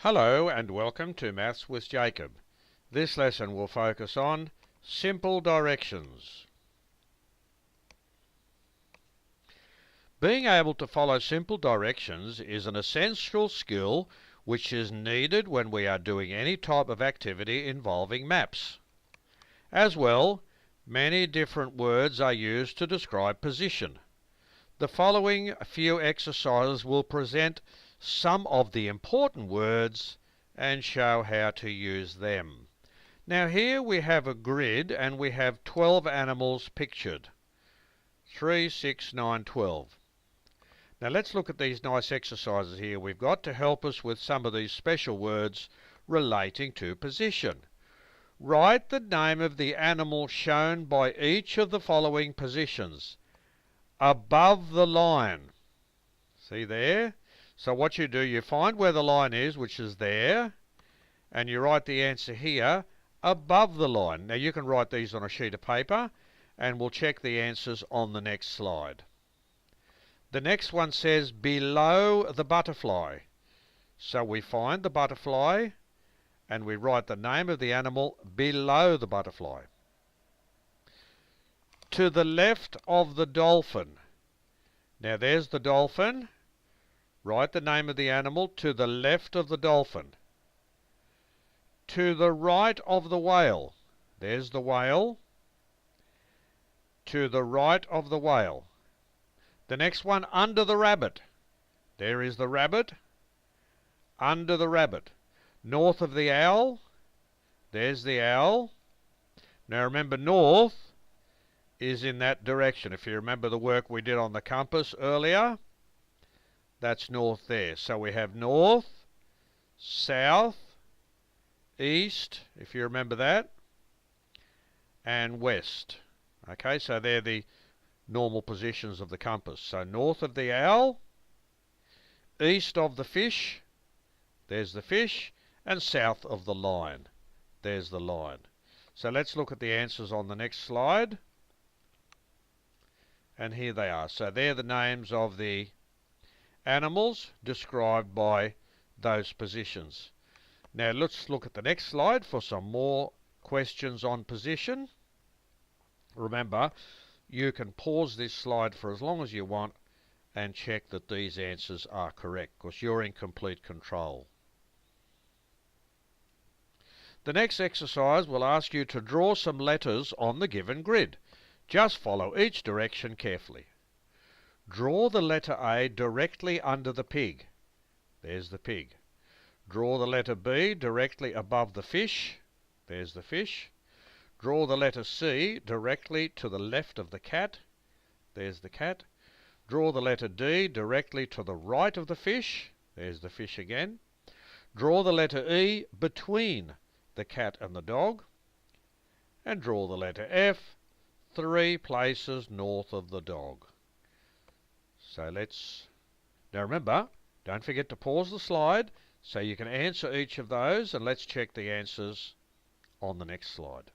Hello and welcome to Maths with Jacob. This lesson will focus on simple directions. Being able to follow simple directions is an essential skill which is needed when we are doing any type of activity involving maps. As well, many different words are used to describe position. The following few exercises will present some of the important words and show how to use them. Now here we have a grid and we have 12 animals pictured. 3, 6, 9, 12. Now let's look at these nice exercises here we've got to help us with some of these special words relating to position. Write the name of the animal shown by each of the following positions above the line. See there? So what you do, you find where the line is, which is there, and you write the answer here above the line. Now you can write these on a sheet of paper and we'll check the answers on the next slide. The next one says below the butterfly. So we find the butterfly and we write the name of the animal below the butterfly. To the left of the dolphin. Now there's the dolphin. Write the name of the animal to the left of the dolphin. To the right of the whale. There's the whale. To the right of the whale. The next one, under the rabbit. There is the rabbit. Under the rabbit. North of the owl. There's the owl. Now remember, north is in that direction. If you remember the work we did on the compass earlier, that's north there. So we have north, south, east, if you remember that, and west. Okay, so they're the normal positions of the compass. So north of the owl, east of the fish, there's the fish, and south of the line, there's the line. So let's look at the answers on the next slide. And here they are. So they're the names of the animals described by those positions. Now let's look at the next slide for some more questions on position. Remember, you can pause this slide for as long as you want and check that these answers are correct, because you're in complete control. The next exercise will ask you to draw some letters on the given grid. Just follow each direction carefully. Draw the letter A directly under the pig. There's the pig. Draw the letter B directly above the fish. There's the fish. Draw the letter C directly to the left of the cat. There's the cat. Draw the letter D directly to the right of the fish. There's the fish again. Draw the letter E between the cat and the dog. And draw the letter F 3 places north of the dog. So now remember, don't forget to pause the slide so you can answer each of those, and let's check the answers on the next slide.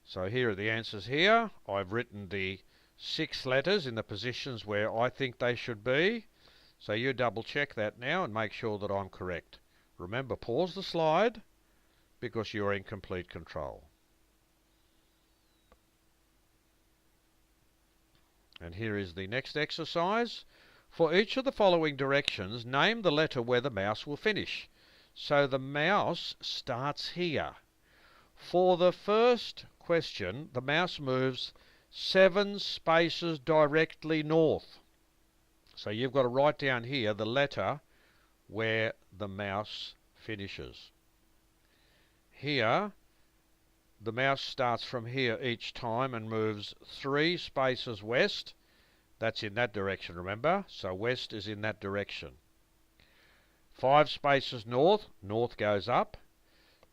So here are the answers here. I've written the 6 letters in the positions where I think they should be. So you double check that now and make sure that I'm correct. Remember, pause the slide because you're in complete control. And here is the next exercise. For each of the following directions, name the letter where the mouse will finish. So the mouse starts here. For the first question, the mouse moves 7 spaces directly north. So you've got to write down here the letter where the mouse finishes. Here, the mouse starts from here each time and moves 3 spaces west. That's in that direction, remember? So west is in that direction. 5 spaces north, north goes up.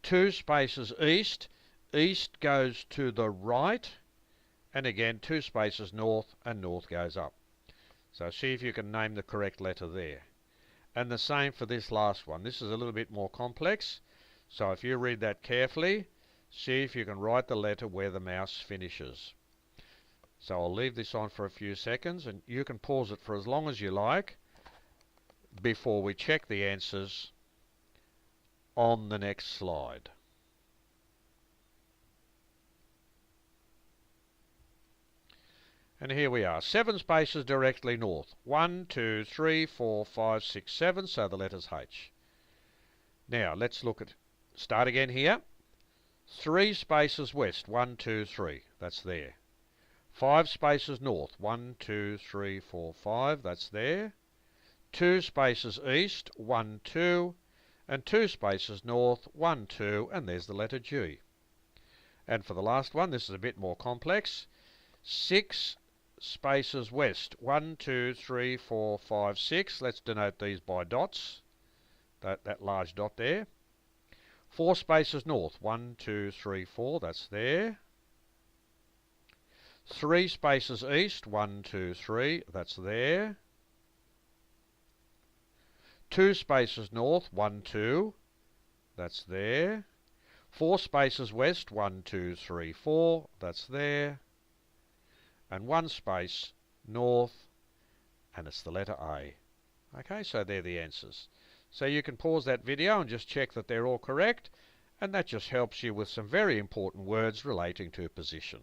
2 spaces east, east goes to the right. And again, 2 spaces north, and north goes up. So see if you can name the correct letter there. And the same for this last one. This is a little bit more complex. So if you read that carefully, see if you can write the letter where the mouse finishes. So I'll leave this on for a few seconds and you can pause it for as long as you like before we check the answers on the next slide. And here we are, 7 spaces directly north. 1, 2, 3, 4, 5, 6, 7, so the letter's H. Now, let's look at, start again here. 3 spaces west, 1, 2, 3, that's there. 5 spaces north, 1, 2, 3, 4, 5, that's there. 2 spaces east, 1, 2, and 2 spaces north, 1, 2, and there's the letter G. And for the last one, this is a bit more complex. 6 spaces west, 1, 2, 3, 4, 5, 6. Let's denote these by dots, that large dot there. 4 spaces north, 1, 2, 3, 4, that's there. 3 spaces east, 1, 2, 3, that's there. 2 spaces north, 1, 2, that's there. 4 spaces west, 1, 2, 3, 4, that's there. And 1 space north, and it's the letter A. Okay, so they're the answers. So you can pause that video and just check that they're all correct, and that just helps you with some very important words relating to position.